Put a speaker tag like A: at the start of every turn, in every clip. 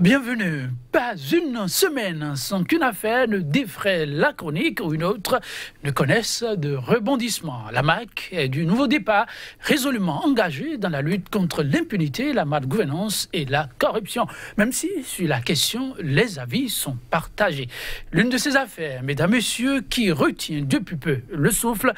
A: Bienvenue. Pas une semaine sans qu'une affaire ne défraie la chronique ou une autre ne connaisse de rebondissement. La MAC est du nouveau départ résolument engagée dans la lutte contre l'impunité, la malgouvernance et la corruption. Même si, sur la question, les avis sont partagés. L'une de ces affaires, mesdames, messieurs, qui retient depuis peu le souffle,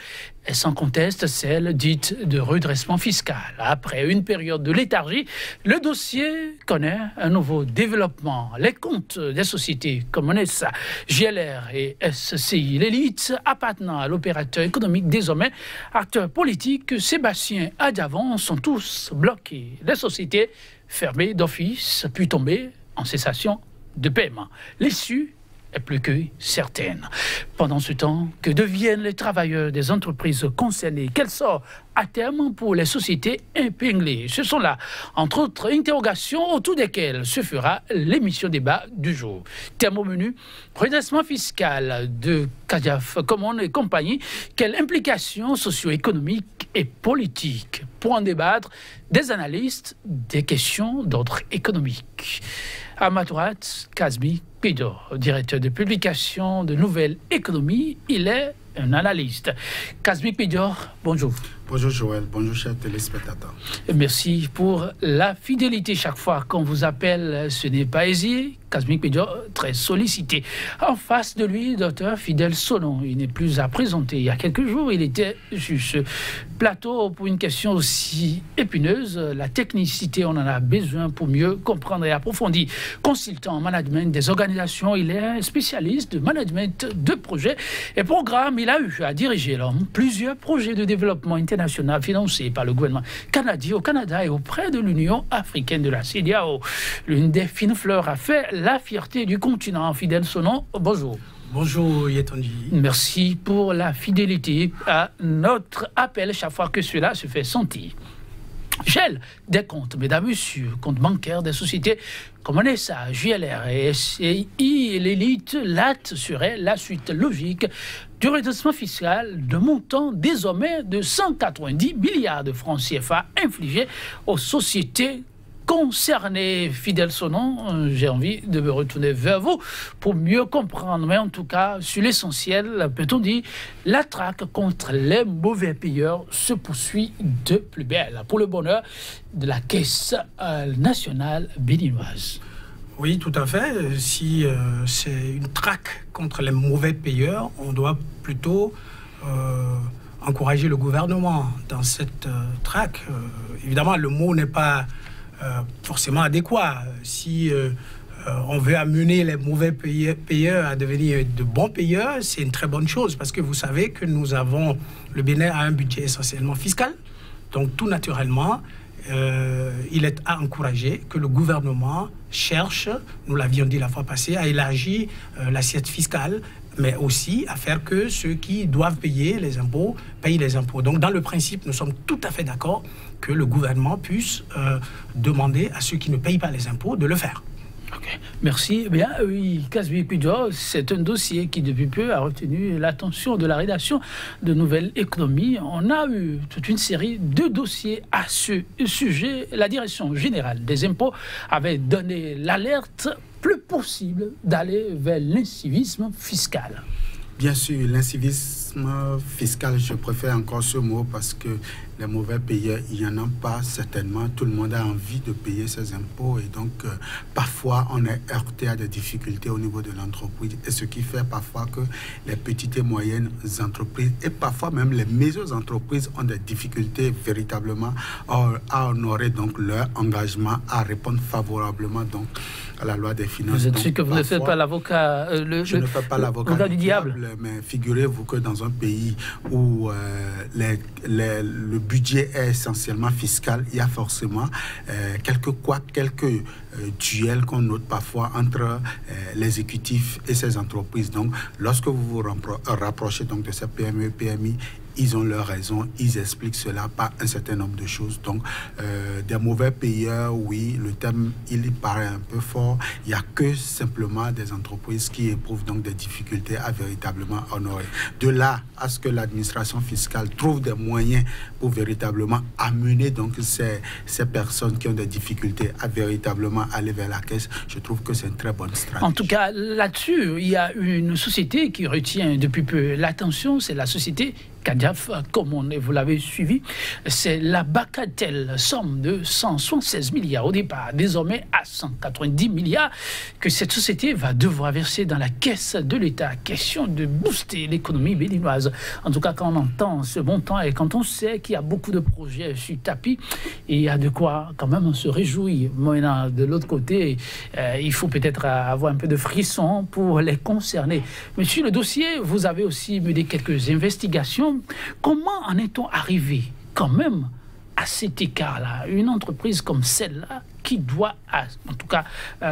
A: est sans conteste celle dite de redressement fiscal. Après une période de léthargie, le dossier connaît un nouveau développement. Les comptes des sociétés comme ONESA, JLR et SCI, l'élite appartenant à l'opérateur économique désormais, acteurs politiques, Sébastien Adjavon, sont tous bloqués. Les sociétés fermées d'office, puis tombées en cessation de paiement. L'issue est plus que certaine. Pendant ce temps, que deviennent les travailleurs des entreprises concernées? Quel sort à terme pour les sociétés épinglées? Ce sont là, entre autres interrogations, autour desquelles se fera l'émission débat du jour. Thème au menu, redressement fiscal de Kadiaf Common et compagnie. Quelles implications socio-économiques et politiques? Pour en débattre, des analystes, des questions d'ordre économique. À ma droite, Kazmi Pidor, directeur de publication de Nouvelle Économie. Il est un analyste. Kazmi Pidor, bonjour.
B: Bonjour Joël, bonjour chers téléspectateurs.
A: Merci pour la fidélité. Chaque fois qu'on vous appelle, ce n'est pas aisé. Kazmi Pidor, très sollicité. En face de lui, docteur Fidèle Sonon. Il n'est plus à présenter. Il y a quelques jours, il était sur ce plateau pour une question aussi épineuse. La technicité, on en a besoin pour mieux comprendre et approfondir. Consultant en management des organisations, il est spécialiste de management de projets et programmes. Il a eu à diriger plusieurs projets de développement international financés par le gouvernement canadien au Canada et auprès de l'Union africaine de la CEDEAO. L'une des fines fleurs a fait la fierté du continent. Fidèle Sonon, bonjour.
C: Bonjour Yetonji.
A: Merci pour la fidélité à notre appel chaque fois que cela se fait sentir. Gel des comptes, mesdames, messieurs, comptes bancaires des sociétés comme ONESA, JLR et SCI et l'élite, l'acte serait la suite logique du redressement fiscal de montant désormais de 190 milliards de francs CFA infligés aux sociétés concerné. Fidèle Sonon, j'ai envie de me retourner vers vous pour mieux comprendre, mais en tout cas, sur l'essentiel, peut-on dire, la traque contre les mauvais payeurs se poursuit de plus belle, pour le bonheur de la Caisse nationale béninoise.
C: Oui, tout à fait. Si c'est une traque contre les mauvais payeurs, on doit plutôt encourager le gouvernement dans cette traque. Évidemment, le mot n'est pas forcément adéquat. Si on veut amener les mauvais payeurs à devenir de bons payeurs, c'est une très bonne chose parce que vous savez que le Bénin a un budget essentiellement fiscal. Donc tout naturellement, il est à encourager que le gouvernement cherche, nous l'avions dit la fois passée, à élargir l'assiette fiscale, mais aussi à faire que ceux qui doivent payer les impôts payent les impôts. Donc dans le principe, nous sommes tout à fait d'accord que le gouvernement puisse demander à ceux qui ne payent pas les impôts de le faire.
A: Okay. Merci. Bien, oui, Kazmi Pidor, c'est un dossier qui depuis peu a retenu l'attention de la rédaction de Nouvelle Économie. On a eu toute une série de dossiers à ce sujet. La direction générale des impôts avait donné l'alerte plus possible d'aller vers l'incivisme fiscal.
B: Bien sûr, l'incivisme fiscal, je préfère encore ce mot parce que les mauvais payeurs, il n'y en a pas certainement. Tout le monde a envie de payer ses impôts et donc parfois on est heurté à des difficultés au niveau de l'entreprise. Et ce qui fait parfois que les petites et moyennes entreprises et parfois même les maisons entreprises ont des difficultés véritablement à honorer donc leur engagement, à répondre favorablement donc à la loi des finances.
A: Vous êtes sûr que vous ne faites pas l'avocat
B: je ne fais pas l'avocat
A: du diable.
B: Mais figurez-vous que dans un pays où le budget est essentiellement fiscal, il y a forcément quelques duels qu'on note parfois entre l'exécutif et ces entreprises. Donc, lorsque vous vous rapprochez donc de ces PME, PMI, ils ont leur raison, ils expliquent cela par un certain nombre de choses. Donc, des mauvais payeurs, oui, le thème, il paraît un peu fort. Il n'y a que simplement des entreprises qui éprouvent donc des difficultés à véritablement honorer. De là à ce que l'administration fiscale trouve des moyens pour véritablement amener donc ces personnes qui ont des difficultés à véritablement aller vers la caisse, je trouve que c'est une très bonne stratégie.
A: En tout cas, là-dessus, il y a une société qui retient depuis peu l'attention, c'est la société CADIAF, comme vous l'avez suivi. C'est la bagatelle somme de 176 milliards au départ, désormais à 190 milliards, que cette société va devoir verser dans la caisse de l'État. Question de booster l'économie béninoise. En tout cas, quand on entend ce montant et quand on sait qu'il y a beaucoup de projets sur tapis, il y a de quoi quand même se réjouir. Maintenant, de l'autre côté, il faut peut-être avoir un peu de frisson pour les concerner. Mais sur le dossier, vous avez aussi mené quelques investigations. Comment en est-on arrivé quand même à cet écart-là? Une entreprise comme celle-là qui doit, en tout cas,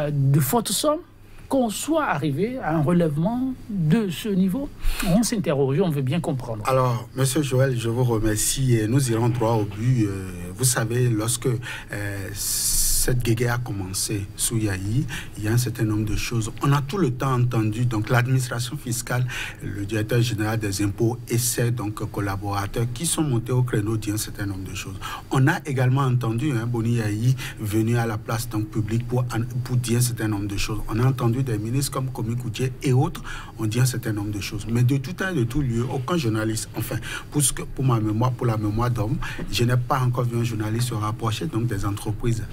A: de fortes sommes, qu'on soit arrivé à un relèvement de ce niveau? On s'interroge, on veut bien comprendre.
B: Alors, Monsieur Joël, je vous remercie et nous irons droit au but. Vous savez, lorsque cette guéguerre a commencé sous Yahi, il y a un certain nombre de choses. On a tout le temps entendu, donc l'administration fiscale, le directeur général des impôts et ses donc collaborateurs qui sont montés au créneau dire un certain nombre de choses. On a également entendu Boni Yahi venu à la place donc publique pour dire un certain nombre de choses. On a entendu des ministres comme Komi Koutié et autres ont dit un certain nombre de choses. Mais de tout temps et de tout lieu, aucun journaliste, enfin, pour ma mémoire, pour la mémoire d'homme, je n'ai pas encore vu un journaliste se rapprocher donc des entreprises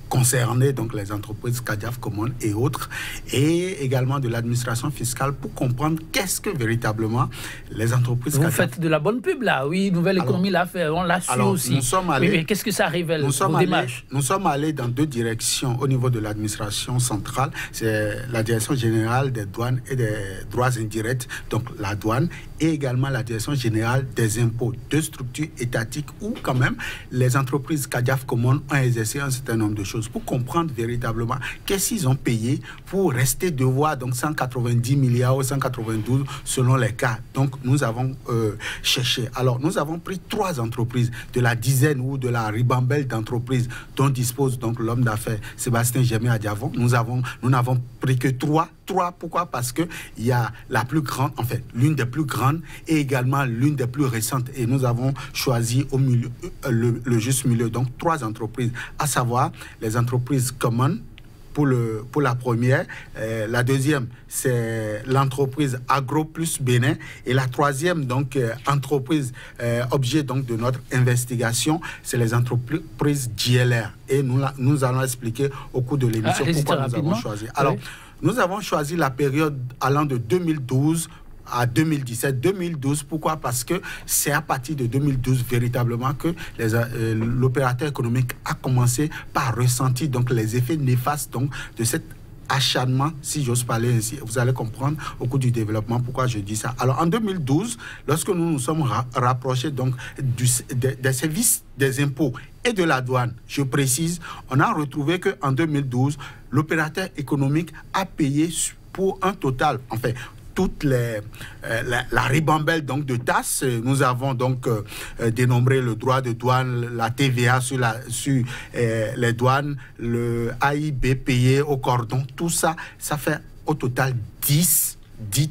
B: concernées, donc les entreprises CADIAF, Common et autres, et également de l'administration fiscale pour comprendre qu'est-ce que véritablement les entreprises
A: Vous
B: CADIAF...
A: faites de la bonne pub là, oui, Nouvelle Économie l'a fait, on l'a su aussi.
B: Nous sommes allés,
A: mais qu'est-ce que ça révèle,
B: nous sommes allés dans deux directions au niveau de l'administration centrale, c'est la direction générale des douanes et des droits indirects, donc la douane, et également la direction générale des impôts, deux structures étatiques où quand même les entreprises CADIAF Common ont exercé un certain nombre de choses pour comprendre véritablement qu'est-ce qu'ils ont payé pour rester devoir donc 190 milliards ou 192 selon les cas. Donc nous avons cherché. Alors nous avons pris 3 entreprises de la dizaine ou de la ribambelle d'entreprises dont dispose donc l'homme d'affaires Sébastien Germain Adiavon. Nous n'avons pris que 3. Pourquoi? Parce que il y a la plus grande, en fait, l'une des plus grandes et également l'une des plus récentes. Et nous avons choisi au milieu, le juste milieu. Donc 3 entreprises, à savoir les entreprises Common pour la première. La deuxième, c'est l'entreprise Agro Plus Bénin. Et la troisième, donc, entreprise objet donc, de notre investigation, c'est les entreprises JLR. Et nous allons expliquer au cours de l'émission pourquoi nous avons choisi. Alors, nous avons choisi la période allant de 2012 à 2017. 2012, pourquoi? Parce que c'est à partir de 2012 véritablement que l'opérateur économique a commencé par ressentir donc les effets néfastes donc de cet acharnement, si j'ose parler ainsi. Vous allez comprendre au cours du développement pourquoi je dis ça. Alors en 2012, lorsque nous nous sommes rapprochés donc des services des impôts et de la douane, je précise, on a retrouvé qu'en 2012, l'opérateur économique a payé pour un total, enfin, toute la ribambelle donc de tasses. Nous avons donc dénombré le droit de douane, la TVA sur les douanes, le AIB payé au cordon, tout ça, ça fait au total 10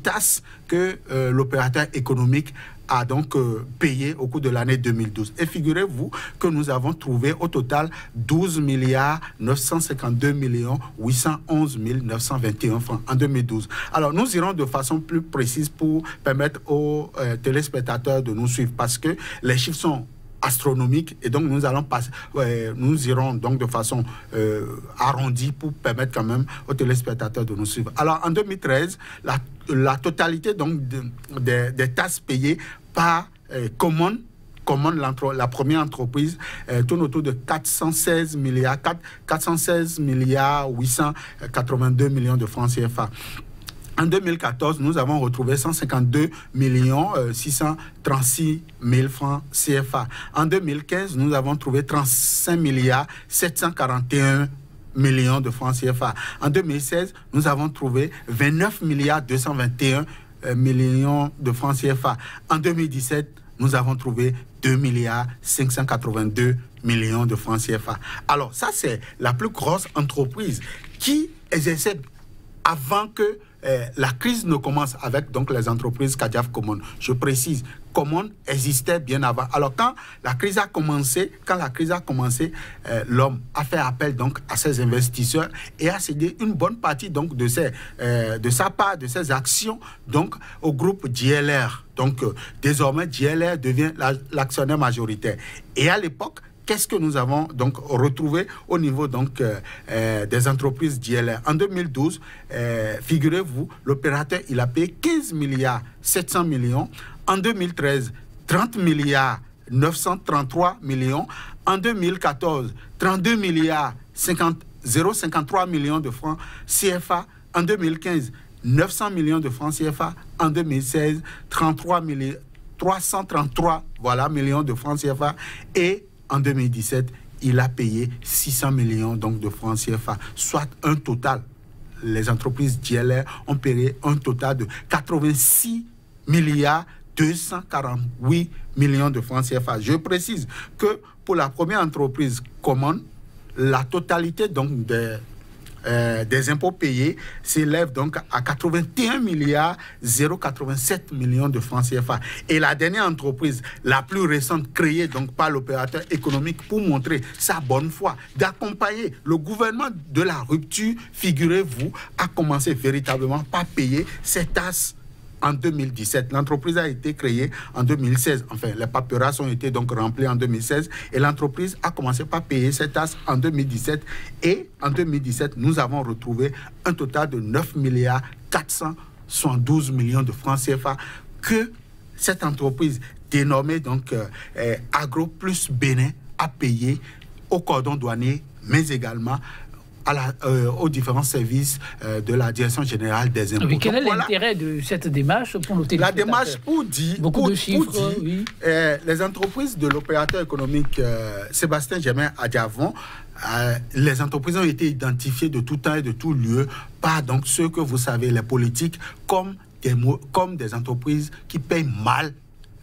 B: tasses que l'opérateur économique a donc payé au cours de l'année 2012. Et figurez-vous que nous avons trouvé au total 12 milliards 952 millions 811 921 francs en 2012. Alors nous irons de façon plus précise pour permettre aux téléspectateurs de nous suivre parce que les chiffres sont astronomiques et donc nous irons donc de façon arrondie pour permettre quand même aux téléspectateurs de nous suivre. Alors en 2013, la totalité donc des tasses payées par Common, la première entreprise, tourne autour de 416 milliards 882 millions de francs CFA. En 2014, nous avons retrouvé 152 millions 636 000 francs CFA. En 2015, nous avons trouvé 35 milliards 741 millions de francs CFA. En 2016, nous avons trouvé 29 milliards 221 millions de francs CFA. En 2017, nous avons trouvé 2,582 milliards de francs CFA. Alors, ça, c'est la plus grosse entreprise qui exerçait avant que la crise ne commence avec donc, les entreprises Kadiaf Common. Je précise, Common existait bien avant. Alors, quand la crise a commencé, l'homme a fait appel donc, à ses investisseurs et a cédé une bonne partie donc, de ses actions donc, au groupe JLR. Donc, désormais, JLR devient l'actionnaire majoritaire. Et à l'époque, qu'est-ce que nous avons donc retrouvé au niveau donc, des entreprises JLR? En 2012, figurez-vous, l'opérateur, il a payé 15 milliards 700 millions. En 2013, 30 milliards 933 millions. En 2014, 32 milliards 053 millions de francs CFA. En 2015, 900 millions de francs CFA. En 2016, 333 millions de francs CFA. Et en 2017, il a payé 600 millions donc, de francs CFA, soit un total. Les entreprises JLR ont payé un total de 86 milliards 248 millions de francs CFA. Je précise que pour la première entreprise Common, la totalité donc, des impôts payés s'élève donc à 81 milliards 087 millions de francs CFA. Et la dernière entreprise, la plus récente, créée donc par l'opérateur économique pour montrer sa bonne foi, d'accompagner le gouvernement de la rupture, figurez-vous, a commencé véritablement par payer ses tasses en 2017. L'entreprise a été créée en 2016. Enfin, les paperasses ont été donc remplies en 2016 et l'entreprise a commencé par payer ses tasses en 2017. Et en 2017, nous avons retrouvé un total de 9 milliards 472 millions de francs CFA que cette entreprise dénommée donc Agro Plus Bénin a payé au cordon douanier, mais également aux différents services de la Direction générale des impôts.
A: Oui, quel est l'intérêt de cette démarche pour nos téléspectateurs?
B: La démarche pour dire, oui. Les entreprises de l'opérateur économique Sébastien Germain Adjavon, les entreprises ont été identifiées de tout temps et de tout lieu par donc ceux que vous savez, les politiques, comme des entreprises qui payent mal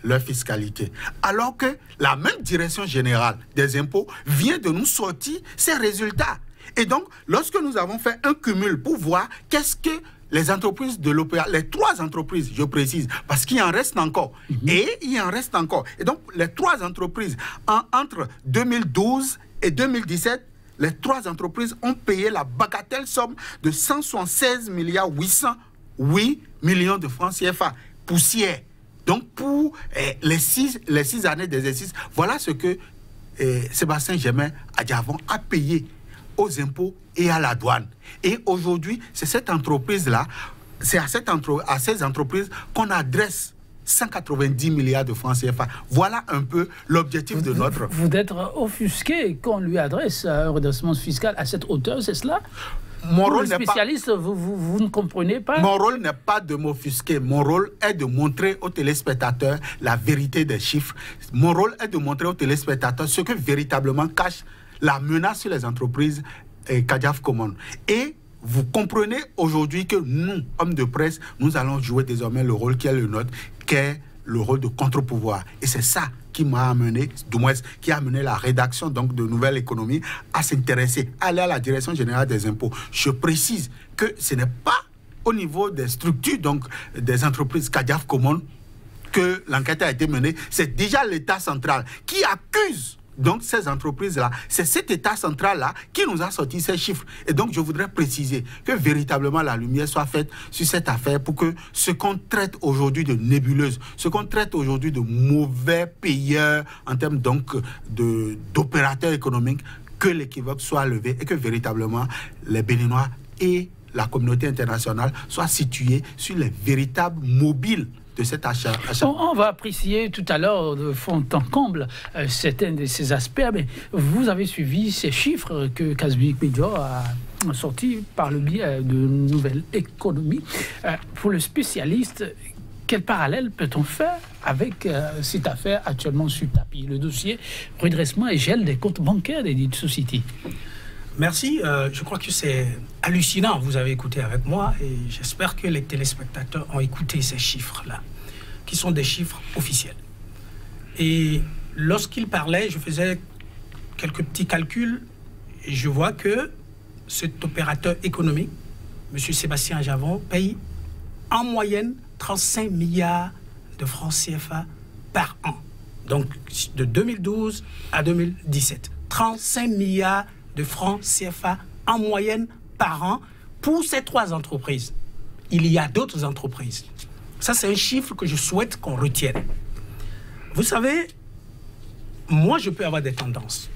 B: leur fiscalité. Alors que la même Direction générale des impôts vient de nous sortir ces résultats. Et donc, lorsque nous avons fait un cumul pour voir qu'est-ce que les entreprises de l'opérateur, les trois entreprises, je précise, parce qu'il en reste encore, et il en reste encore. Et donc, les trois entreprises, entre 2012 et 2017, les trois entreprises ont payé la bagatelle somme de 176 milliards 808 millions de francs CFA. Poussière. Donc, pour les six années d'exercice, voilà ce que Sébastien Germain Adjavon a payé aux impôts et à la douane. Et aujourd'hui, c'est cette entreprise-là, c'est à ces entreprises qu'on adresse 190 milliards de francs CFA. Voilà un peu l'objectif de notre...
A: Vous êtes offusqué qu'on lui adresse un redressement fiscal à cette hauteur, c'est cela?
B: Mon rôle n'est
A: spécialiste, vous ne comprenez pas?
B: Mon rôle n'est pas de m'offusquer. Mon rôle est de montrer aux téléspectateurs la vérité des chiffres. Mon rôle est de montrer aux téléspectateurs ce que véritablement cache la menace sur les entreprises Kadiaf Common. Et vous comprenez aujourd'hui que nous, hommes de presse, nous allons jouer désormais le rôle qui est le nôtre, qui est le rôle de contre-pouvoir. Et c'est ça qui m'a amené, du moins, qui a amené la rédaction donc, de Nouvelle Économie à s'intéresser, à aller à la Direction générale des impôts. Je précise que ce n'est pas au niveau des structures donc, des entreprises Kadiaf Common que l'enquête a été menée. C'est déjà l'État central qui accuse donc ces entreprises-là, c'est cet État central-là qui nous a sorti ces chiffres. Et donc je voudrais préciser que véritablement la lumière soit faite sur cette affaire pour que ce qu'on traite aujourd'hui de nébuleuse, ce qu'on traite aujourd'hui de mauvais payeurs en termes donc d'opérateurs économiques, que l'équivoque soit levé et que véritablement les Béninois et la communauté internationale soient situés sur les véritables mobiles de cet achat.
A: On va apprécier tout à l'heure de fond en comble certains de ces aspects, mais vous avez suivi ces chiffres que Kasbik Medjor a sortis par le biais de Nouvelle Économie. Pour le spécialiste, quel parallèle peut-on faire avec cette affaire actuellement sur le tapis, le dossier redressement et gel des comptes bancaires des dites sociétés?
C: Merci. Je crois que c'est hallucinant. Vous avez écouté avec moi et j'espère que les téléspectateurs ont écouté ces chiffres-là, qui sont des chiffres officiels. Et lorsqu'il parlait, je faisais quelques petits calculs et je vois que cet opérateur économique, M. Sébastien Javon, paye en moyenne 35 milliards de francs CFA par an. Donc, de 2012 à 2017. 35 milliards de francs CFA en moyenne par an pour ces 3 entreprises. Il y a d'autres entreprises. Ça, c'est un chiffre que je souhaite qu'on retienne. Vous savez, moi, je peux avoir des tendances.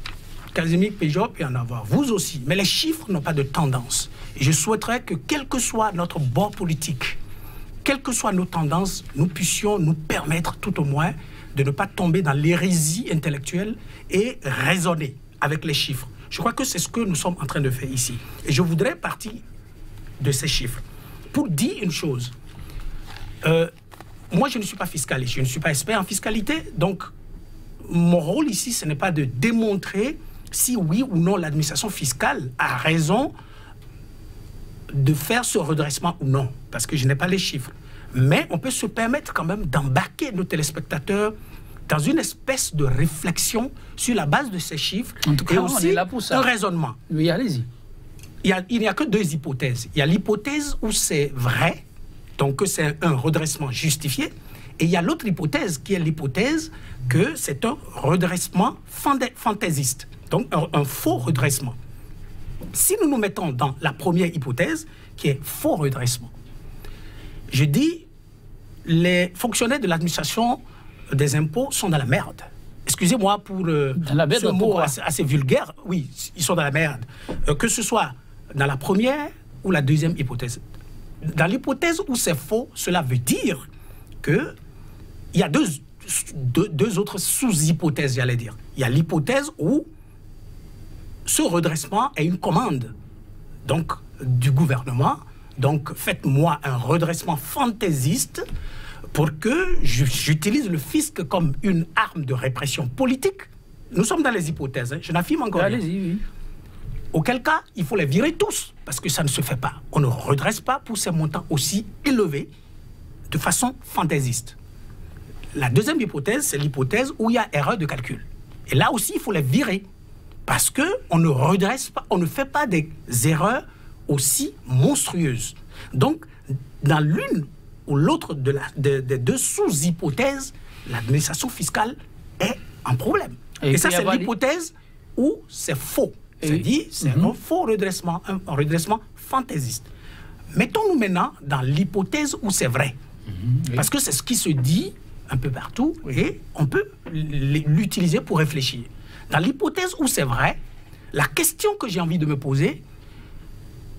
C: Casimir Péjot peut en avoir, vous aussi. Mais les chiffres n'ont pas de tendance. Et je souhaiterais que, quel que soit notre bord politique, quelles que soient nos tendances, nous puissions nous permettre, tout au moins, de ne pas tomber dans l'hérésie intellectuelle et raisonner avec les chiffres. Je crois que c'est ce que nous sommes en train de faire ici. Et je voudrais partir de ces chiffres pour dire une chose. Moi, je ne suis pas fiscaliste, je ne suis pas expert en fiscalité. Donc, mon rôle ici, ce n'est pas de démontrer si oui ou non l'administration fiscale a raison de faire ce redressement ou non, parce que je n'ai pas les chiffres. Mais on peut se permettre quand même d'embarquer nos téléspectateurs dans une espèce de réflexion sur la base de ces chiffres.
A: En tout cas,
C: et aussi
A: on est là pour ça.
C: Un raisonnement.
A: Oui, allez-y.
C: Il n'y a que 2 hypothèses. Il y a l'hypothèse où c'est vrai, donc que c'est un redressement justifié, et il y a l'autre hypothèse qui est l'hypothèse que c'est un redressement fantaisiste, donc un faux redressement. Si nous nous mettons dans la première hypothèse, qui est faux redressement, je dis les fonctionnaires de l'administration des impôts sont dans la merde. Excusez-moi pour ce mot assez vulgaire. Oui, ils sont dans la merde. Que ce soit dans la première ou la deuxième hypothèse. Dans l'hypothèse où c'est faux, cela veut dire qu'il y a deux autres sous-hypothèses, j'allais dire. Il y a l'hypothèse où ce redressement est une commande donc, du gouvernement. Donc, faites-moi un redressement fantaisiste pour que j'utilise le fisc comme une arme de répression politique. Nous sommes dans les hypothèses, hein. Je n'affirme encore rien.
A: Allez-y, oui.
C: Auquel cas, il faut les virer tous, parce que ça ne se fait pas. On ne redresse pas pour ces montants aussi élevés de façon fantaisiste. La deuxième hypothèse, c'est l'hypothèse où il y a erreur de calcul. Et là aussi, il faut les virer, parce qu'on ne redresse pas, on ne fait pas des erreurs aussi monstrueuses. Donc, dans l'une ou l'autre des 2 sous-hypothèses, l'administration fiscale est en problème. Et ça, c'est l'hypothèse où c'est faux. C'est-à-dire, c'est un faux redressement, un redressement fantaisiste. Mettons-nous maintenant dans l'hypothèse où c'est vrai. Parce que c'est ce qui se dit un peu partout et on peut l'utiliser pour réfléchir. Dans l'hypothèse où c'est vrai, la question que j'ai envie de me poser,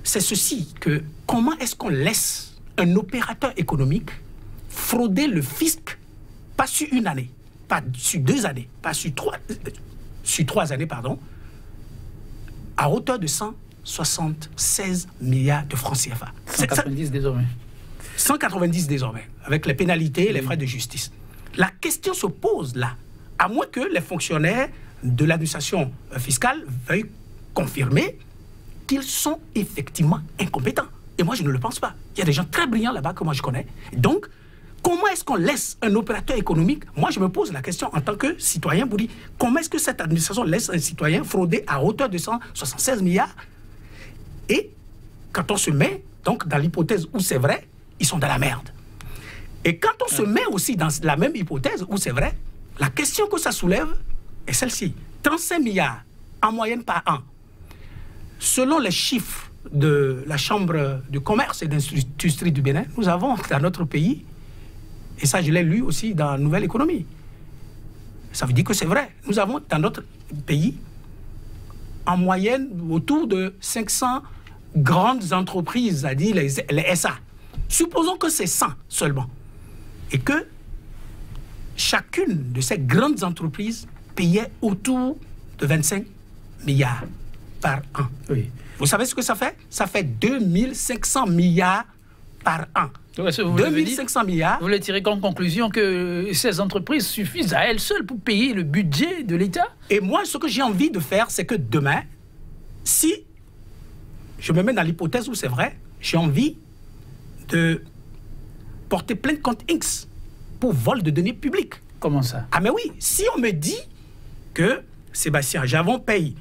C: c'est ceci, que comment est-ce qu'on laisse un opérateur économique frauder le fisc, pas sur une année, pas sur 2 années, pas sur 3 années, pardon, à hauteur de 176 milliards de francs CFA.
A: 190 désormais.
C: 190 désormais, avec les pénalités et les frais de justice. La question se pose là, à moins que les fonctionnaires de l'administration fiscale veuillent confirmer qu'ils sont effectivement incompétents. Et moi, je ne le pense pas. Il y a des gens très brillants là-bas que moi je connais. Donc, comment est-ce qu'on laisse un opérateur économique? Moi, je me pose la question en tant que citoyen pour dire, comment est-ce que cette administration laisse un citoyen frauder à hauteur de 176 milliards? Et quand on se met donc dans l'hypothèse où c'est vrai, ils sont dans la merde. Et quand on se met aussi dans la même hypothèse où c'est vrai, la question que ça soulève est celle-ci. 35 milliards en moyenne par an. Selon les chiffres de la Chambre de commerce et d'industrie du Bénin, nous avons dans notre pays, et ça je l'ai lu aussi dans Nouvelle Économie, ça veut dire que c'est vrai, nous avons dans notre pays en moyenne autour de 500 grandes entreprises, c'est-à-dire les SA. Supposons que c'est 100 seulement, et que chacune de ces grandes entreprises payait autour de 25 milliards par an.
A: Oui.
C: Vous savez ce que ça fait? Ça fait 2500 milliards par an.
A: Ouais,
C: 2500 milliards.
A: Vous voulez tirer comme conclusion que ces entreprises suffisent à elles seules pour payer le budget de l'État?
C: Et moi, ce que j'ai envie de faire, c'est que demain, si je me mets dans l'hypothèse où c'est vrai, j'ai envie de porter plainte contre X pour vol de données publiques.
A: Comment ça?
C: Ah mais oui, si on me dit que Sébastien Javon paye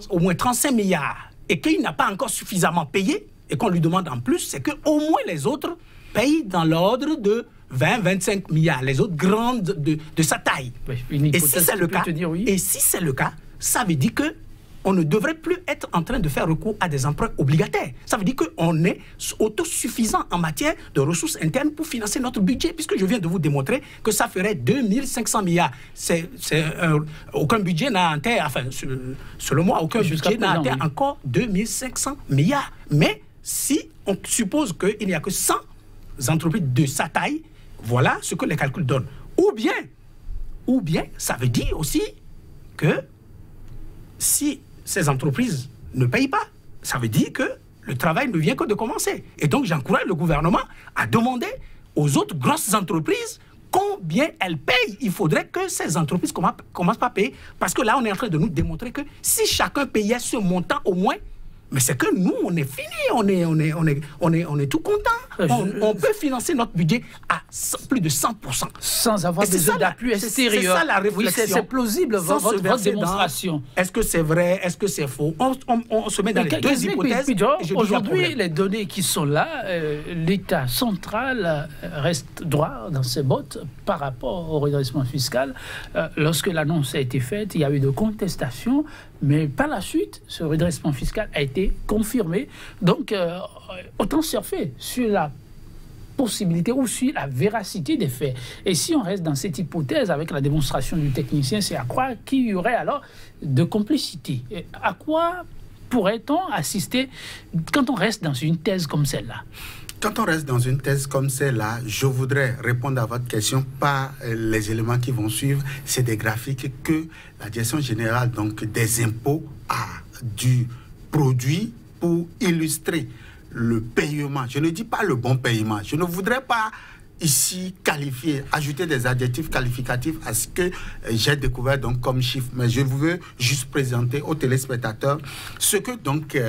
C: au moins 35 milliards et qu'il n'a pas encore suffisamment payé et qu'on lui demande en plus, c'est qu'au moins les autres payent dans l'ordre de 20-25 milliards, les autres grandes de sa taille.
A: Oui,
C: et si c'est le cas,
A: oui.
C: et si c'est le cas, ça veut dire que on ne devrait plus être en train de faire recours à des emprunts obligataires. Ça veut dire qu'on est autosuffisant en matière de ressources internes pour financer notre budget, puisque je viens de vous démontrer que ça ferait 2500 milliards. Aucun budget n'a atteint, enfin, selon moi, aucun budget n'a atteint encore 2500 milliards. Mais si on suppose qu'il n'y a que 100 entreprises de sa taille, voilà ce que les calculs donnent. Ou bien, ça veut dire aussi que si ces entreprises ne payent pas, ça veut dire que le travail ne vient que de commencer. Et donc, j'encourage le gouvernement à demander aux autres grosses entreprises combien elles payent. Il faudrait que ces entreprises commencent par payer. Parce que là, on est en train de nous démontrer que si chacun payait ce montant au moins, mais c'est que nous, on est fini, on est tout content. On peut financer notre budget à plus de 100%.
A: Sans avoir besoin d'appui extérieur.
C: C'est ça la réflexion.
A: Oui, c'est plausible, votre démonstration.
C: Est-ce que c'est vrai? Est-ce que c'est faux? On se met dans les deux hypothèses.
A: Aujourd'hui, les données qui sont là, l'État central reste droit dans ses bottes par rapport au redressement fiscal. Lorsque l'annonce a été faite, il y a eu de contestations, mais par la suite, ce redressement fiscal a été confirmé. Donc, autant surfer sur la possibilité ou sur la véracité des faits. Et si on reste dans cette hypothèse avec la démonstration du technicien, c'est à croire qu'il y aurait alors de complicité. Et à quoi pourrait-on assister quand on reste dans une thèse comme celle-là?
B: Quand on reste dans une thèse comme celle-là, je voudrais répondre à votre question par les éléments qui vont suivre. C'est des graphiques que la Direction générale donc, des impôts a dû produire pour illustrer le paiement. Je ne dis pas le bon paiement. Je ne voudrais pas ici qualifier, ajouter des adjectifs qualificatifs à ce que j'ai découvert donc comme chiffre. Mais je veux juste présenter aux téléspectateurs ce que donc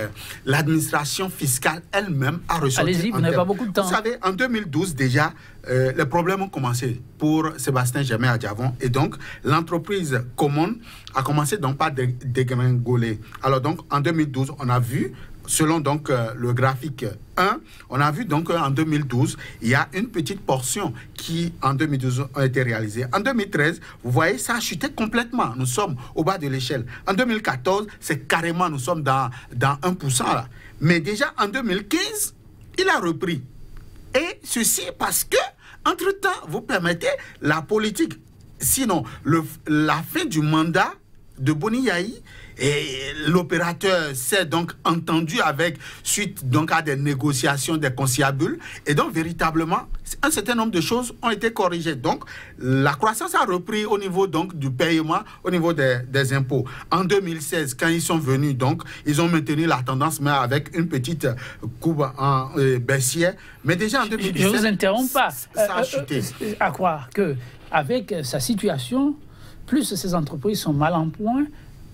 B: l'administration fiscale elle-même a reçu.
A: Allez-y, vous n'avez pas beaucoup de temps.
B: Vous savez, en 2012 déjà, les problèmes ont commencé pour Sébastien Germain Adjavon et donc l'entreprise Common a commencé donc par dégringoler. Alors donc en 2012, on a vu, selon donc le graphique 1, on a vu donc en 2012, il y a une petite portion qui en 2012 a été réalisée. En 2013, vous voyez, ça a chuté complètement. Nous sommes au bas de l'échelle. En 2014, c'est carrément, nous sommes dans 1% là. Mais déjà en 2015, il a repris. Et ceci parce que, entre-temps, vous permettez la politique. Sinon, la fin du mandat de Boni Yayi, et l'opérateur s'est donc entendu avec suite donc à des négociations, des conciliabules, et donc véritablement un certain nombre de choses ont été corrigées. Donc la croissance a repris au niveau donc du paiement, au niveau des impôts. En 2016, quand ils sont venus, donc ils ont maintenu la tendance, mais avec une petite courbe en baissière. Mais déjà en 2017,
A: je vous interromps pas.
B: Ça a chuté.
A: À croire que avec sa situation, plus ces entreprises sont mal en point,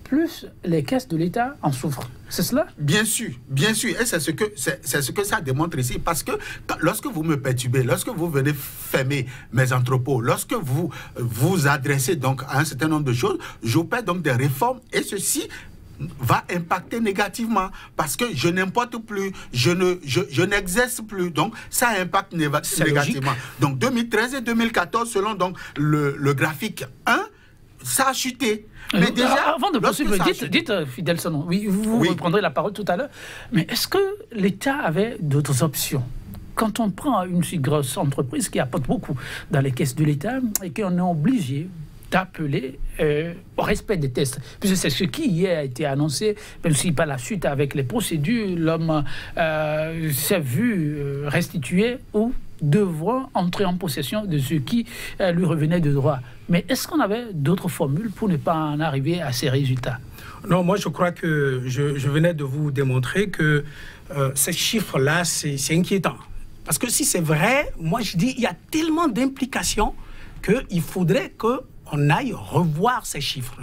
A: plus les caisses de l'État en souffrent. C'est cela? Bien sûr.
B: Et c'est ce que ça démontre ici. Parce que lorsque vous me perturbez, lorsque vous venez fermer mes entrepôts, lorsque vous vous adressez donc à un certain nombre de choses, j'opère donc des réformes et ceci va impacter négativement parce que je n'importe plus, je n'exerce plus, donc ça impacte négativement. Donc 2013 et 2014, selon donc le graphique 1, ça a chuté. Mais déjà,
A: avant de poursuivre, dites Fidelson, oui, vous reprendrez la parole tout à l'heure, mais est-ce que l'État avait d'autres options? Quand on prend une si grosse entreprise qui apporte beaucoup dans les caisses de l'État et qu'on est obligé d'appeler au respect des tests, puisque c'est ce qui hier a été annoncé, même si par la suite avec les procédures, l'homme s'est vu restituer ou devant entrer en possession de ce qui lui revenait de droit. Mais est-ce qu'on avait d'autres formules pour ne pas en arriver à ces résultats?
C: Non, moi je crois que je venais de vous démontrer que ces chiffres-là, c'est inquiétant. Parce que si c'est vrai, moi je dis il y a tellement d'implications qu'il faudrait qu'on aille revoir ces chiffres.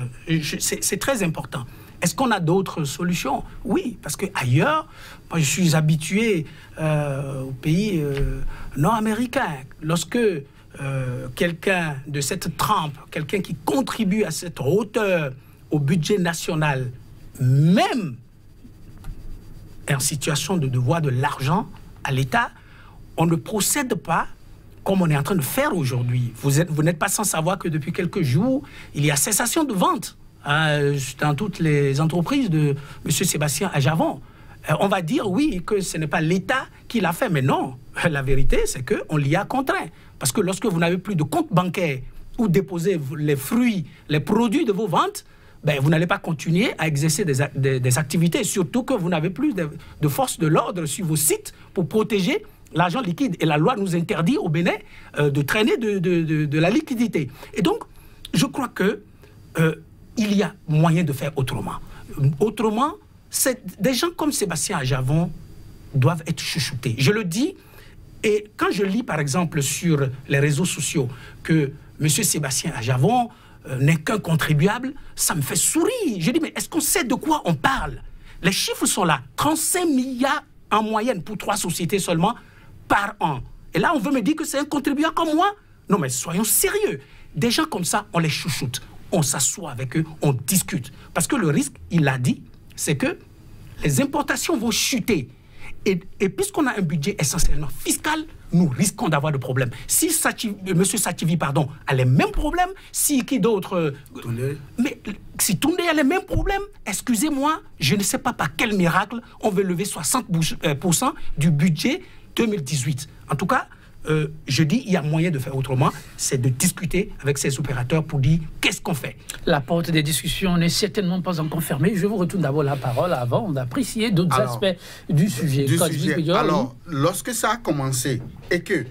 C: C'est très important. Est-ce qu'on a d'autres solutions? Oui, parce qu'ailleurs, moi je suis habitué aux pays nord-américains. Lorsque quelqu'un de cette trempe, quelqu'un qui contribue à cette hauteur au budget national, même en situation de devoir de l'argent à l'État, on ne procède pas comme on est en train de faire aujourd'hui. Vous n'êtes pas sans savoir que depuis quelques jours, il y a cessation de vente dans toutes les entreprises de M. Sébastien Ajavon. On va dire, oui, que ce n'est pas l'État qui l'a fait, mais non. La vérité, c'est qu'on l'y a contraint. Parce que lorsque vous n'avez plus de compte bancaire où déposer les fruits, les produits de vos ventes, ben, vous n'allez pas continuer à exercer des activités, surtout que vous n'avez plus de force de l'ordre sur vos sites pour protéger l'argent liquide. Et la loi nous interdit au Bénin de traîner de la liquidité. Et donc, je crois que il y a moyen de faire autrement. Autrement, des gens comme Sébastien Ajavon doivent être chouchoutés. Je le dis, et quand je lis par exemple sur les réseaux sociaux que M. Sébastien Ajavon n'est qu'un contribuable, ça me fait sourire. Je dis, mais est-ce qu'on sait de quoi on parle? Les chiffres sont là. 35 milliards en moyenne pour 3 sociétés seulement par an. Et là, on veut me dire que c'est un contribuable comme moi? Non, mais soyons sérieux. Des gens comme ça, on les chouchoute. On s'assoit avec eux, on discute. Parce que le risque, il l'a dit, c'est que les importations vont chuter. Et puisqu'on a un budget essentiellement fiscal, nous risquons d'avoir des problèmes. Si M. Sativi, a les mêmes problèmes, si qui d'autre... Mais si Toundé a les mêmes problèmes, excusez-moi, je ne sais pas par quel miracle on veut lever 60% du budget 2018. En tout cas, je dis, il y a moyen de faire autrement, c'est de discuter avec ces opérateurs pour dire qu'est-ce qu'on fait.
A: La porte des discussions n'est certainement pas encore fermée. Je vous retourne d'abord la parole avant d'apprécier d'autres aspects du sujet.
B: Alors, lorsque ça a commencé et que,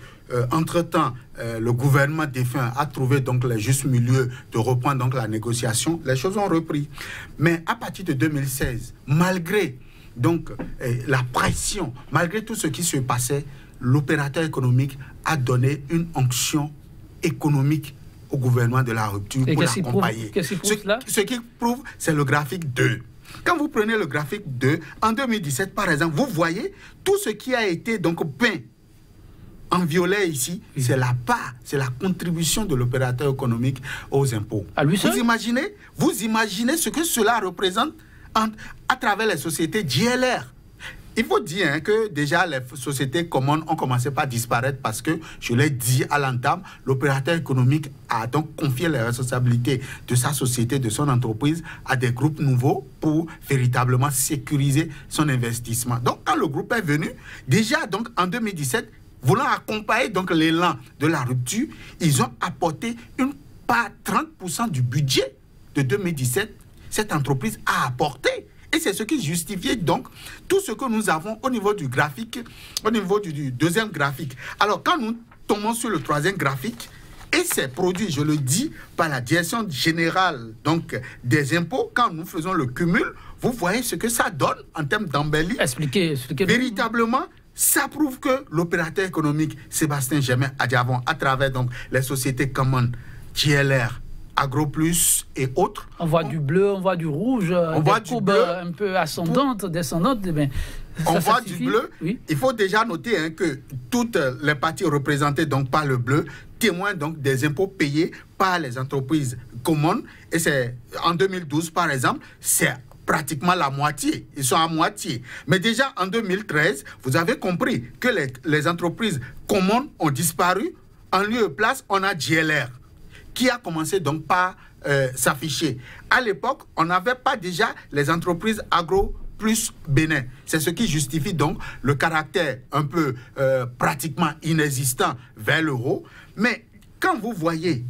B: entre-temps, le gouvernement défunt a trouvé donc le juste milieu de reprendre donc la négociation, les choses ont repris. Mais à partir de 2016, malgré donc la pression, malgré tout ce qui se passait, l'opérateur économique a donné une onction économique au gouvernement de la rupture pour l'accompagner. Ce qui prouve, c'est le graphique 2. Quand vous prenez le graphique 2, en 2017, par exemple, vous voyez tout ce qui a été donc peint en violet ici, c'est la part, c'est la contribution de l'opérateur économique aux impôts. Vous imaginez ce que cela représente à travers les sociétés JLR. Il faut dire que déjà les sociétés communes ont commencé par disparaître parce que, je l'ai dit à l'entame, l'opérateur économique a donc confié les responsabilités de sa société, de son entreprise à des groupes nouveaux pour véritablement sécuriser son investissement. Donc quand le groupe est venu, déjà donc en 2017, voulant accompagner donc l'élan de la rupture, ils ont apporté une part 30% du budget de 2017. Cette entreprise a apporté. Et c'est ce qui justifiait donc tout ce que nous avons au niveau du graphique, au niveau du deuxième graphique. Alors, quand nous tombons sur le troisième graphique, et c'est produit, je le dis, par la direction générale donc, des impôts, quand nous faisons le cumul, vous voyez ce que ça donne en termes d'embellie.
A: Expliquez.
B: Véritablement, ça prouve que l'opérateur économique Sébastien Germain Ajavon, à travers donc, les sociétés communes, JLR, AgroPlus et autres.
A: On voit du bleu, on voit du rouge, on voit du bleu, un peu ascendante, descendante. Mais
B: on voit du bleu. Oui. Il faut déjà noter que toutes les parties représentées donc par le bleu témoignent donc des impôts payés par les entreprises communes. Et c'est en 2012 par exemple, c'est pratiquement la moitié. Ils sont à moitié. Mais déjà en 2013, vous avez compris que les entreprises communes ont disparu. En lieu et place, on a JLR, qui a commencé donc par s'afficher. À l'époque, on n'avait pas déjà les entreprises AgroPlus Bénin. C'est ce qui justifie donc le caractère un peu pratiquement inexistant vers l'euro. Mais quand vous voyez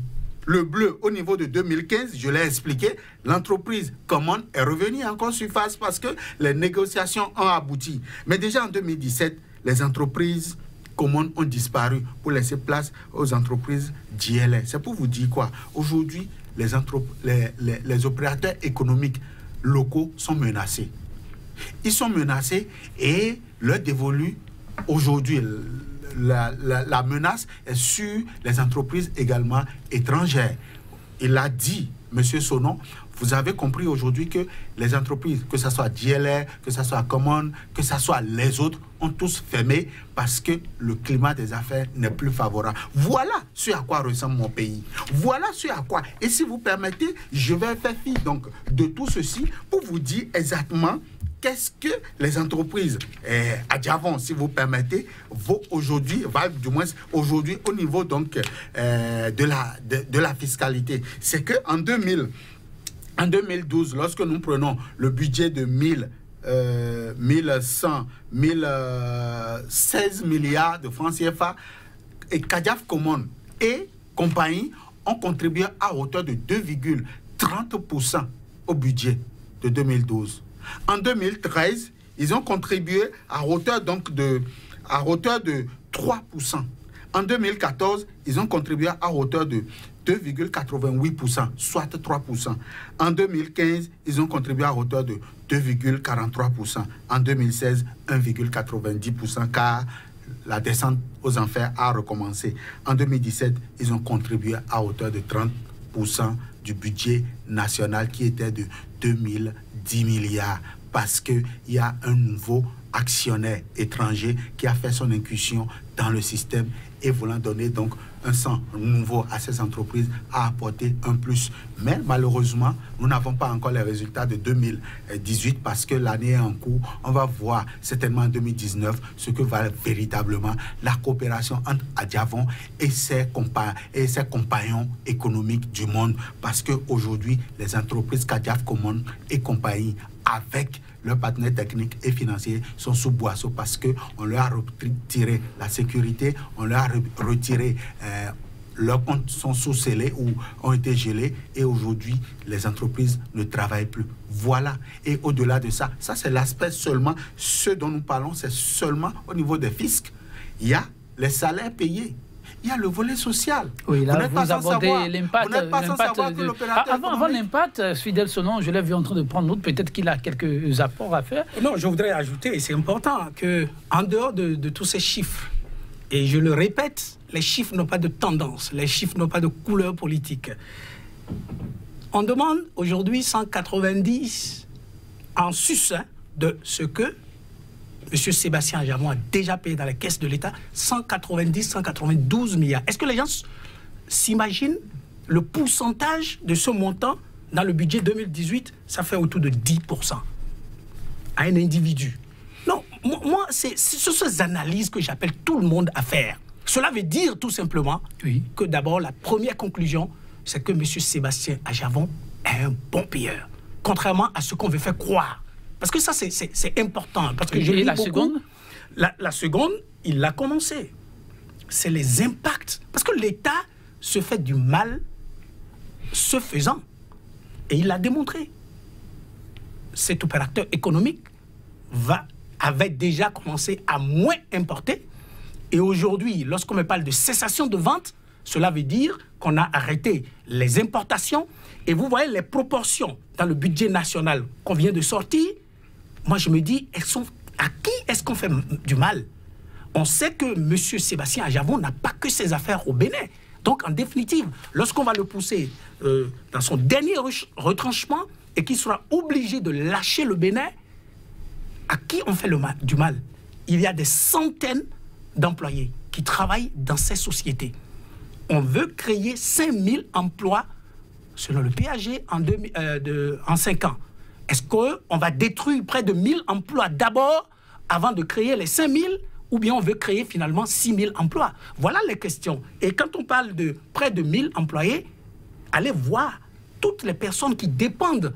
B: le bleu au niveau de 2015, je l'ai expliqué, l'entreprise commune est revenue en surface parce que les négociations ont abouti. Mais déjà en 2017, les entreprises communes ont disparu pour laisser place aux entreprises JLR. C'est pour vous dire quoi? Aujourd'hui, les opérateurs économiques locaux sont menacés. Ils sont menacés et leur dévolu aujourd'hui, la menace est sur les entreprises également étrangères. Il a dit, M. Sonon, vous avez compris aujourd'hui que les entreprises, que ce soit DLR, que ce soit Common, que ce soit les autres, ont tous fermé parce que le climat des affaires n'est plus favorable. Voilà ce à quoi ressemble mon pays. Voilà ce à quoi. Et si vous permettez, je vais faire fi donc de tout ceci pour vous dire exactement qu'est-ce que les entreprises à Djavon, si vous permettez, vont aujourd'hui, du moins aujourd'hui au niveau donc de la fiscalité. C'est que en 2012, lorsque nous prenons le budget de 16 milliards de francs CFA, et Kadiaf Common et compagnie ont contribué à hauteur de 2,30% au budget de 2012. En 2013, ils ont contribué à hauteur donc de 3%. En 2014, ils ont contribué à hauteur de 2,88%, soit 3%. En 2015, ils ont contribué à hauteur de 2,43%. En 2016, 1,90%, car la descente aux enfers a recommencé. En 2017, ils ont contribué à hauteur de 30% du budget national qui était de 2010 milliards parce qu'il y a un nouveau actionnaire étranger qui a fait son incursion dans le système et voulant donner donc un sang nouveau à ces entreprises a apporté un plus. Mais malheureusement, nous n'avons pas encore les résultats de 2018 parce que l'année est en cours. On va voir certainement en 2019 ce que va véritablement la coopération entre Djavon et ses compagnons économiques du monde. Parce qu'aujourd'hui, les entreprises Kadiaf Common et compagnie avec leurs partenaires techniques et financiers sont sous boisseau parce qu'on leur a retiré la sécurité, on leur a retiré leurs comptes sont sous-scellés ou ont été gelés et aujourd'hui les entreprises ne travaillent plus. Voilà. Et au-delà de ça, ça c'est l'aspect seulement, ce dont nous parlons, c'est seulement au niveau des fiscs. Il y a les salaires payés. Il y a le volet social.
A: Oui, là, vous abordez l'impact. Avant l'impact, Fidèle Sonon, je l'ai vu en train de prendre note, peut-être qu'il a quelques apports à faire.
C: Non, je voudrais ajouter, et c'est important, qu'en dehors de tous ces chiffres, et je le répète, les chiffres n'ont pas de tendance, les chiffres n'ont pas de couleur politique. On demande aujourd'hui 190 en sus de ce que M. Sébastien Djavon a déjà payé dans les caisses de l'État, 192 milliards. Est-ce que les gens s'imaginent le pourcentage de ce montant dans le budget 2018? Ça fait autour de 10% à un individu. Non, moi, c'est ces analyses que j'appelle tout le monde à faire. Cela veut dire tout simplement que d'abord, la première conclusion, c'est que M. Sébastien Djavon est un bon payeur, contrairement à ce qu'on veut faire croire. Parce que ça, c'est important. Parce que
A: et la seconde?
C: La seconde, il l'a commencé. C'est les impacts. Parce que l'État se fait du mal ce faisant. Et il l'a démontré. Cet opérateur économique avait déjà commencé à moins importer. Et aujourd'hui, lorsqu'on me parle de cessation de vente, cela veut dire qu'on a arrêté les importations. Et vous voyez les proportions dans le budget national qu'on vient de sortir. Moi, je me dis, à qui est-ce qu'on fait du mal? On sait que M. Sébastien Djavon n'a pas que ses affaires au Bénin. Donc, en définitive, lorsqu'on va le pousser dans son dernier retranchement et qu'il sera obligé de lâcher le Bénin, à qui on fait du mal? Il y a des centaines d'employés qui travaillent dans ces sociétés. On veut créer 5000 emplois selon le PAG en 5 ans. Est-ce qu'on va détruire près de 1000 emplois d'abord avant de créer les 5000 ou bien on veut créer finalement 6000 emplois? Voilà les questions. Et quand on parle de près de 1000 employés, allez voir toutes les personnes qui dépendent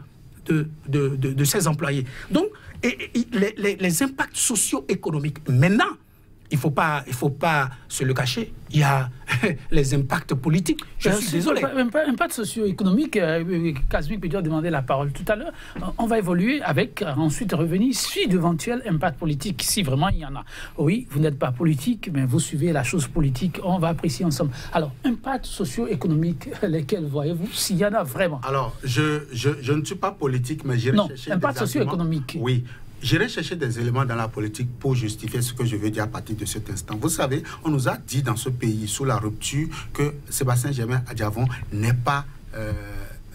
C: de ces employés. Donc, les impacts socio-économiques. Maintenant, il faut pas se le cacher. Il y a les impacts politiques. Je suis désolé.
A: Impact socio-économique, Casimir Pédior demandait la parole tout à l'heure. On va évoluer avec, ensuite revenir sur d'éventuels impacts politiques, si vraiment il y en a. Oui, vous n'êtes pas politique, mais vous suivez la chose politique. On va apprécier ensemble. Alors, impact socio-économique, lesquels voyez-vous, s'il y en a vraiment?
B: Alors, je ne suis pas politique, mais j'irai chercher
A: impact socio-économique.
B: Oui. J'irai chercher des éléments dans la politique pour justifier ce que je veux dire à partir de cet instant. Vous savez, on nous a dit dans ce pays, sous la rupture, que Sébastien Djavon n'est pas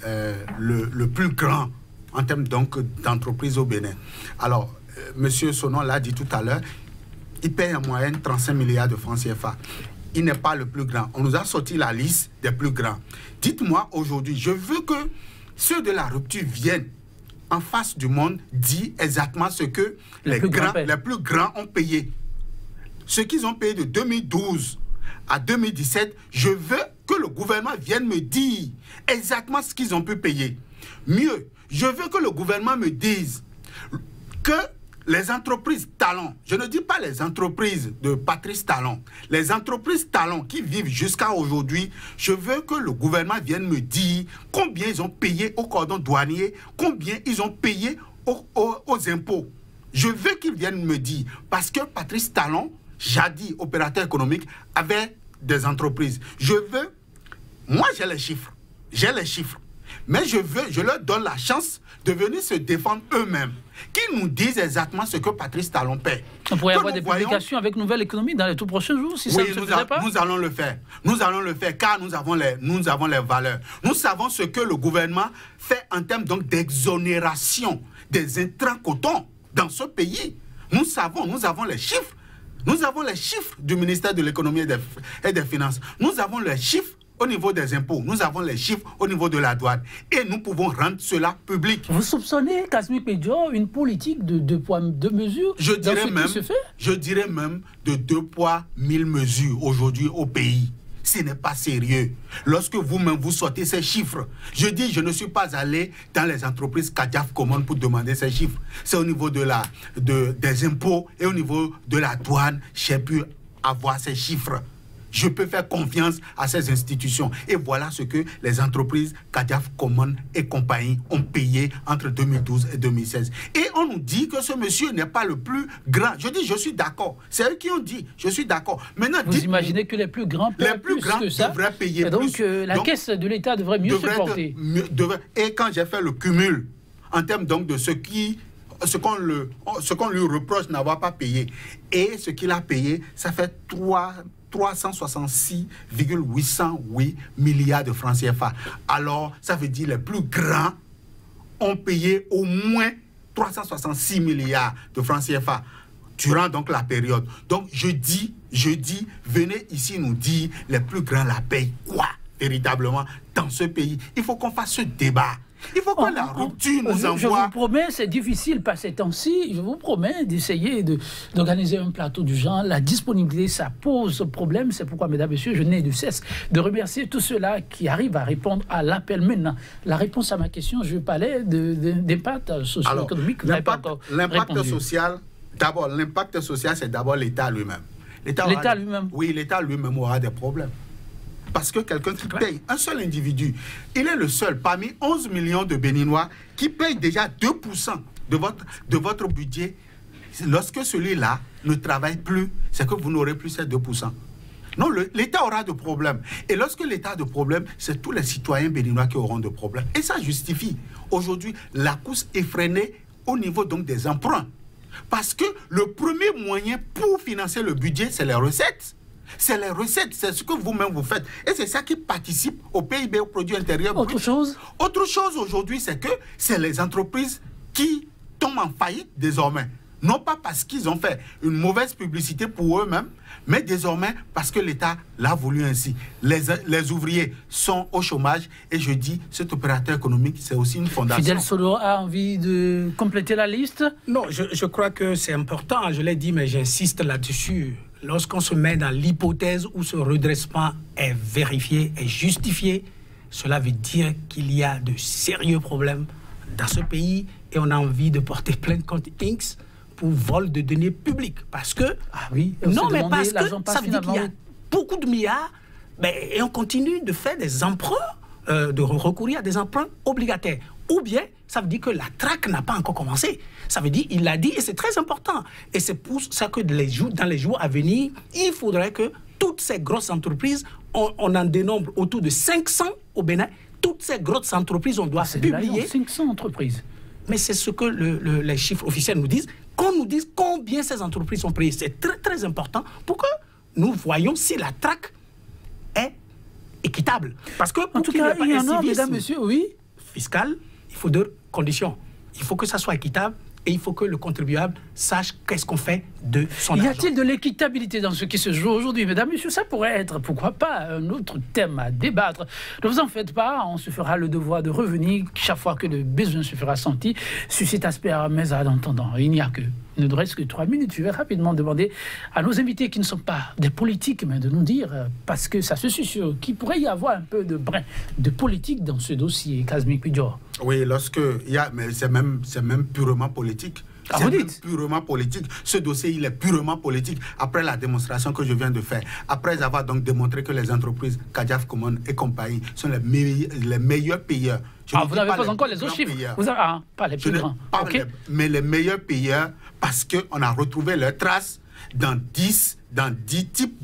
B: le plus grand en termes d'entreprise au Bénin. Alors, M. Sonon l'a dit tout à l'heure, il paye en moyenne 35 milliards de francs CFA. Il n'est pas le plus grand. On nous a sorti la liste des plus grands. Dites-moi aujourd'hui, je veux que ceux de la rupture viennent en face du monde dire exactement ce que les plus grands ont payé. Ce qu'ils ont payé de 2012 à 2017, je veux que le gouvernement vienne me dire exactement ce qu'ils ont pu payer. Mieux, je veux que le gouvernement me dise que les entreprises talents, je ne dis pas les entreprises de Patrice Talon, les entreprises talents qui vivent jusqu'à aujourd'hui, je veux que le gouvernement vienne me dire combien ils ont payé au cordon douanier, combien ils ont payé aux impôts. Je veux qu'ils viennent me dire, parce que Patrice Talon, jadis opérateur économique, avait des entreprises. Je veux, moi j'ai les chiffres, mais je leur donne la chance de venir se défendre eux-mêmes, qu'ils nous disent exactement ce que Patrice Talon paie.
A: On pourrait avoir des publications avec Nouvelle Économie dans les tout prochains jours, si ça ne se faisait pas.
B: Nous allons le faire. Nous allons le faire car nous avons les valeurs. Nous savons ce que le gouvernement fait en termes d'exonération des intrants coton dans ce pays. Nous savons, nous avons les chiffres. Nous avons les chiffres du ministère de l'économie et des finances. Nous avons les chiffres au niveau des impôts. Nous avons les chiffres au niveau de la douane. Et nous pouvons rendre cela public.
A: Vous soupçonnez, Kasmik Pedjo, une politique de 2 poids, 2 mesures
B: je dirais même de 2 poids, 1000 mesures aujourd'hui au pays. Ce n'est pas sérieux. Lorsque vous-même vous sortez ces chiffres, je dis, je ne suis pas allé dans les entreprises CADIAF communes pour demander ces chiffres. C'est au niveau des impôts et au niveau de la douane, j'ai pu avoir ces chiffres. Je peux faire confiance à ces institutions. Et voilà ce que les entreprises CADIAF Common et compagnie ont payé entre 2012 et 2016. Et on nous dit que ce monsieur n'est pas le plus grand. Je dis, je suis d'accord. C'est eux qui ont dit, je suis d'accord. Maintenant,
A: vous imaginez que les plus grands paient plus que ça,
B: devraient payer
A: et donc,
B: plus.
A: La caisse de l'État devrait mieux se porter.
B: Et quand j'ai fait le cumul en termes donc de ce qu'on lui reproche n'avoir pas payé et ce qu'il a payé, ça fait 366,808 milliards de francs CFA. Alors, ça veut dire les plus grands ont payé au moins 366 milliards de francs CFA durant donc la période. Donc, je dis, venez ici nous dire les plus grands la payent quoi véritablement dans ce pays. Il faut qu'on fasse ce débat. Il faut que la rupture nous envoie...
A: Je vous promets, c'est difficile par ces temps-ci, je vous promets d'essayer d'organiser un plateau du genre. La disponibilité, ça pose problème. C'est pourquoi, mesdames et messieurs, je n'ai de cesse de remercier tous ceux-là qui arrivent à répondre à l'appel. Maintenant, la réponse à ma question, je parlais d'impact socio-économique.
B: L'impact social, d'abord, l'impact social, c'est d'abord l'État lui-même.
A: L'État lui-même?
B: Oui, l'État lui-même aura des problèmes. Parce que quelqu'un qui paye, un seul individu, il est le seul parmi 11 millions de Béninois qui paye déjà 2% de votre budget. Lorsque celui-là ne travaille plus, c'est que vous n'aurez plus ces 2%. Non, l'État aura de problèmes. Et lorsque l'État a de problèmes, c'est tous les citoyens béninois qui auront de problèmes. Et ça justifie aujourd'hui la course effrénée au niveau donc des emprunts. Parce que le premier moyen pour financer le budget, c'est les recettes. C'est les recettes, c'est ce que vous-même vous faites. Et c'est ça qui participe au PIB, au produit intérieur brut. Autre chose aujourd'hui, c'est que c'est les entreprises qui tombent en faillite désormais. Non pas parce qu'ils ont fait une mauvaise publicité pour eux-mêmes, mais désormais parce que l'État l'a voulu ainsi. Les ouvriers sont au chômage et je dis, cet opérateur économique, c'est aussi une fondation.
A: Fidel Solo a envie de compléter la liste?
C: Non, je crois que c'est important, je l'ai dit, mais j'insiste là-dessus. Lorsqu'on se met dans l'hypothèse où ce redressement est vérifié, est justifié, cela veut dire qu'il y a de sérieux problèmes dans ce pays et on a envie de porter plainte contre Inks pour vol de données publiques. Parce que...
A: Ah oui,
C: non, mais parce que ça veut dire qu'il y a beaucoup de milliards et on continue de faire des emprunts, de recourir à des emprunts obligataires. Ou bien, ça veut dire que la traque n'a pas encore commencé. Ça veut dire, il l'a dit, et c'est très important. Et c'est pour ça que dans les jours à venir, il faudrait que toutes ces grosses entreprises, on en dénombre autour de 500 au Bénin, toutes ces grosses entreprises, on doit publier...
A: 500 entreprises.
C: Mais c'est ce que les chiffres officiels nous disent. Qu'on nous dise combien ces entreprises sont payées. C'est très, très important pour que nous voyions si la traque est équitable. Parce que,
A: en tout cas, il y en a, mesdames, messieurs, oui.
C: fiscale, il faut 2 conditions. Il faut que ça soit équitable et il faut que le contribuable sache qu'est-ce qu'on fait de son argent.
A: Y a-t-il de l'équitabilité dans ce qui se joue aujourd'hui, mesdames, messieurs? Ça pourrait être, pourquoi pas, un autre thème à débattre. Ne vous en faites pas, on se fera le devoir de revenir chaque fois que le besoin se fera sentir sur cet aspect, mais en attendant, il n'y a que, ne reste que 3 minutes. Je vais rapidement demander à nos invités qui ne sont pas des politiques, mais de nous dire, parce que ça se susurre, qu'il pourrait y avoir un peu de brin de politique dans ce dossier, Kazmi Pidjo.
B: Oui, mais c'est même purement politique.
A: Ah,
B: c'est
A: vous
B: même
A: dites
B: purement politique. Ce dossier, il est purement politique. Après la démonstration que je viens de faire, après avoir donc démontré que les entreprises Kadiaf Common et compagnie sont les meilleurs payeurs.
A: Vous n'avez pas encore les autres chiffres. Vous avez, pas les plus grands.
B: Mais les meilleurs payeurs, parce qu'on a retrouvé leurs traces dans 10 types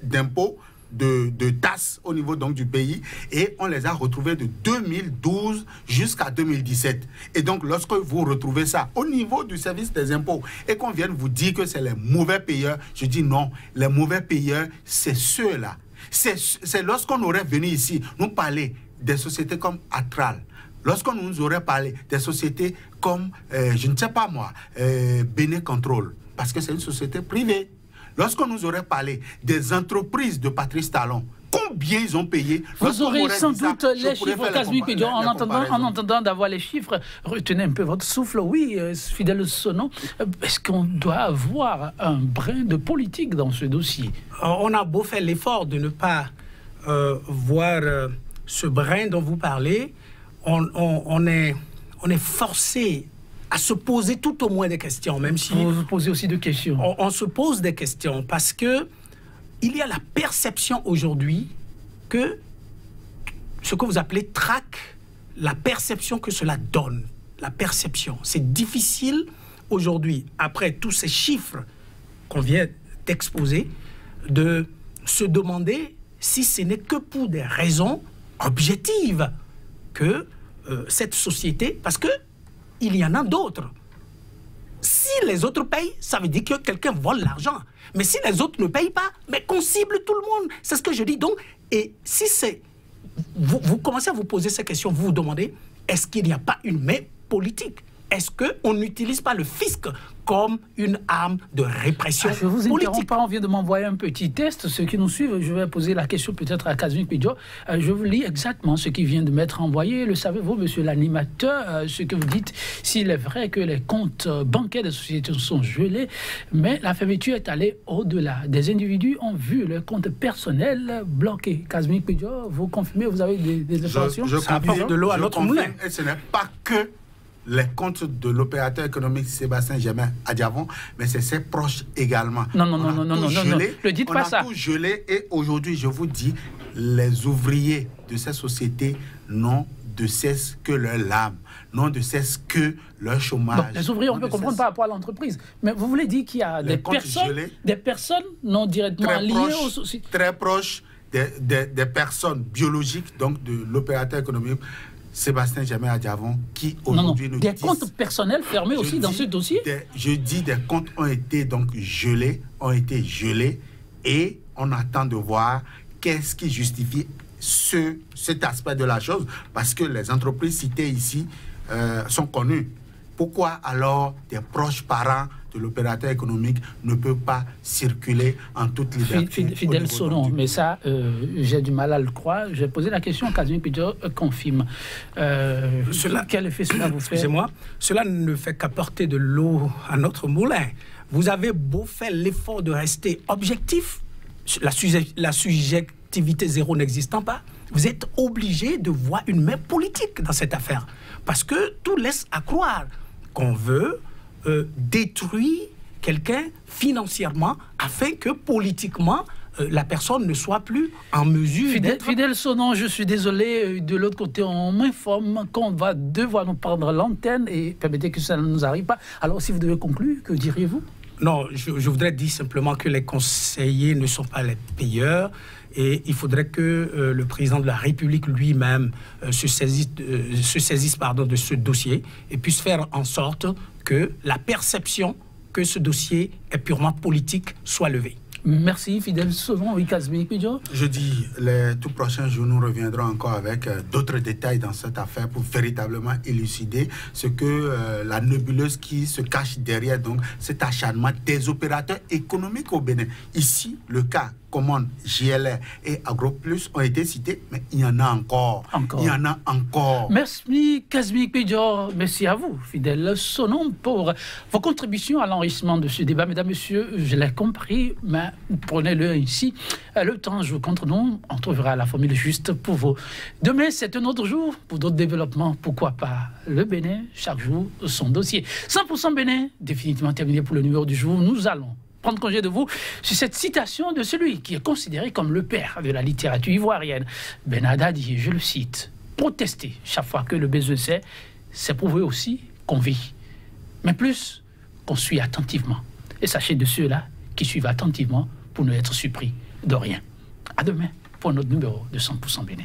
B: d'impôts, de tasses au niveau donc du pays, et on les a retrouvés de 2012 jusqu'à 2017. Et donc lorsque vous retrouvez ça au niveau du service des impôts et qu'on vienne vous dire que c'est les mauvais payeurs, je dis non, les mauvais payeurs, c'est ceux-là. C'est lorsqu'on aurait venu ici nous parler des sociétés comme Atral, lorsqu'on nous aurait parlé des sociétés comme, je ne sais pas moi, Bene Control, parce que c'est une société privée. Lorsqu'on nous aurait parlé des entreprises de Patrice Talon, combien ils ont payé?
A: Vous aurez sans doute les chiffres, Kazmi Pidjo. En entendant d'avoir les chiffres, retenez un peu votre souffle. Oui, Fidèle Sonon, est-ce qu'on doit avoir un brin de politique dans ce dossier?
C: On a beau faire l'effort de ne pas voir ce brin dont vous parlez, on est forcé à se poser tout au moins des questions, même si...
A: Vous vous posez aussi des questions.
C: On se pose des questions parce que il y a la perception aujourd'hui que ce que vous appelez traque, la perception que cela donne, la perception. C'est difficile aujourd'hui, après tous ces chiffres qu'on vient d'exposer, de se demander si ce n'est que pour des raisons objectives que cette société... Parce que il y en a d'autres. Si les autres payent, ça veut dire que quelqu'un vole l'argent. Mais si les autres ne payent pas, mais qu'on cible tout le monde. C'est ce que je dis. Donc, et si c'est... Vous commencez à vous poser ces questions, vous vous demandez, est-ce qu'il n'y a pas une main politique? Est-ce qu'on n'utilise pas le fisc comme une arme de répression politique?
A: Je vous interromps pas, on vient de m'envoyer un petit test. Ceux qui nous suivent, je vais poser la question peut-être à Kazmi Pidjo. Je vous lis exactement ce qui vient de m'être envoyé. Le savez-vous, monsieur l'animateur, ce que vous dites, s'il est vrai que les comptes bancaires des sociétés sont gelés, mais la fermeture est allée au-delà. Des individus ont vu leurs comptes personnels bloqués. Kazmi Pidjo, vous confirmez, vous avez des informations?
C: Ça apporte de l'eau à notre moulin.
B: Et ce n'est pas que les comptes de l'opérateur économique Sébastien Germain Adjavon, mais c'est ses proches également.
A: Non, ne dites pas ça.
B: On a tout gelé et aujourd'hui, je vous dis, les ouvriers de ces sociétés n'ont de cesse que leur lame, n'ont de cesse que leur chômage.
A: Bon, les ouvriers, on peut comprendre par rapport à l'entreprise. Mais vous voulez dire qu'il y a des personnes non directement liées aux sociétés?
B: Très proches des personnes biologiques, donc de l'opérateur économique Sébastien Germain Adjavon, qui aujourd'hui nous
A: des comptes personnels fermés aussi dans ce dossier.
B: Je dis des comptes ont été donc gelés, et on attend de voir qu'est-ce qui justifie cet aspect de la chose, parce que les entreprises citées ici sont connues. Pourquoi alors des proches parents de l'opérateur économique ne peuvent pas circuler en toute liberté?
A: Fidèle Sonon, mais ça, j'ai du mal à le croire. J'ai posé la question, Kazmi Pidjo confirme. Quel effet cela vous fait?
C: Excusez-moi, cela ne fait qu'apporter de l'eau à notre moulin. Vous avez beau faire l'effort de rester objectif, la subjectivité zéro n'existant pas, vous êtes obligé de voir une main politique dans cette affaire. Parce que tout laisse à croire qu'on veut détruire quelqu'un financièrement afin que politiquement la personne ne soit plus en mesure d'être...
A: Fidèle Sonon, je suis désolé, de l'autre côté on m'informe qu'on va devoir nous prendre l'antenne et permettez que ça ne nous arrive pas. Alors si vous devez conclure, que diriez-vous?
C: Non, je voudrais dire simplement que les conseillers ne sont pas les payeurs et il faudrait que le président de la République lui-même se saisisse de ce dossier et puisse faire en sorte que la perception que ce dossier est purement politique soit levée.
A: Merci, fidèle Sonon, oui, Kazmi Pidjo.
B: Je dis, les tout prochains jours, nous reviendrons encore avec d'autres détails dans cette affaire pour véritablement élucider ce que la nébuleuse qui se cache derrière donc cet acharnement des opérateurs économiques au Bénin. Ici, le cas Commande, JLR et AgroPlus ont été cités, mais il y en a encore. Il y en a encore.
A: Merci, Kazmi Pidjo. Merci à vous, fidèle Sonon, pour vos contributions à l'enrichissement de ce débat. Mesdames, Messieurs, je l'ai compris, mais prenez-le ici. Le temps joue contre nous. On trouvera la formule juste pour vous. Demain, c'est un autre jour pour d'autres développements. Pourquoi pas le Bénin, chaque jour, son dossier. 100% Bénin, définitivement terminé pour le numéro du jour. Nous allons prendre congé de vous sur cette citation de celui qui est considéré comme le père de la littérature ivoirienne. Ben Haddadi, je le cite, « Protester chaque fois que le besoin c'est prouver aussi qu'on vit, mais plus qu'on suit attentivement. Et sachez de ceux-là qui suivent attentivement pour ne être surpris de rien. » À demain pour un autre numéro de 100% Bénin.